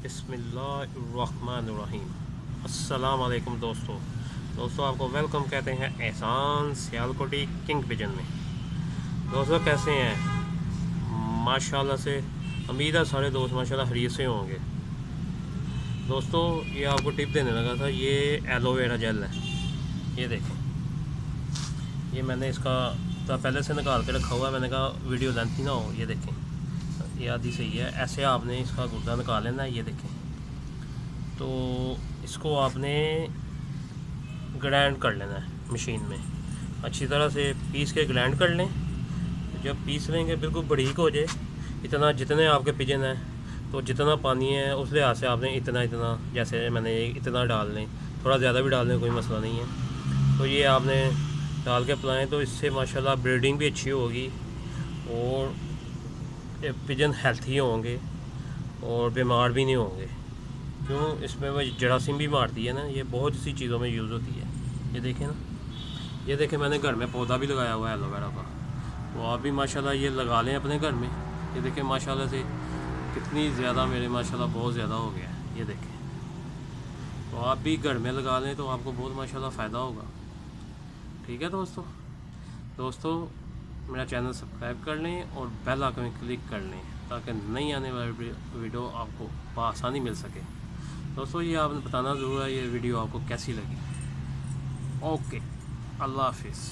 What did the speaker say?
बिस्मिल्लाहिर्रहमानिर्रहीम। अस्सलाम वालेकुम दोस्तों आपको वेलकम कहते हैं एहसान सियालकोटी किंग पिजन में। दोस्तों कैसे हैं? माशाल्लाह से उम्मीद है सारे दोस्त माशाल्लाह खैरियत से होंगे। दोस्तों ये आपको टिप देने लगा था, ये एलोवेरा जेल है। ये देखें, ये मैंने इसका तो पहले से निकाल के रखा हुआ है। मैंने कहा वीडियो लेंथी ना हो। ये देखें, ये आधी सही है। ऐसे आपने इसका गुर्दा निकाल लेना है। ये देखें, तो इसको आपने ग्राइंड कर लेना है मशीन में, अच्छी तरह से पीस के ग्राइंड कर लें। जब पीस लेंगे बिल्कुल बारीक हो जाए, इतना जितने आपके पिजन हैं तो जितना पानी है उस लिहाज से आपने इतना जैसे मैंने इतना डाल लें, थोड़ा ज़्यादा भी डाल लें, कोई मसला नहीं है। तो ये आपने डाल के पिलाएँ तो इससे माशाल्लाह ब्रीडिंग भी अच्छी होगी और पिजन हेल्थी होंगे और बीमार भी नहीं होंगे। क्यों? इसमें वो जरासीम भी मारती है ना, ये बहुत सी चीज़ों में यूज़ होती है। ये देखें ना, ये देखें मैंने घर में पौधा भी लगाया हुआ है एलोवेरा का, तो आप भी माशाल्लाह ये लगा लें अपने घर में। ये देखें माशाल्लाह से कितनी ज़्यादा मेरे माशाल्लाह बहुत ज़्यादा हो गया है। ये देखें, तो आप भी घर में लगा लें तो आपको बहुत माशाल्लाह फ़ायदा होगा। ठीक है दोस्तों मेरा चैनल सब्सक्राइब कर लें और बेल आइकन में क्लिक कर लें ताकि नई आने वाली वीडियो आपको बआसानी मिल सके। दोस्तों ये आपने बताना ज़रूर है ये वीडियो आपको कैसी लगी। ओके, अल्लाह हाफिज़।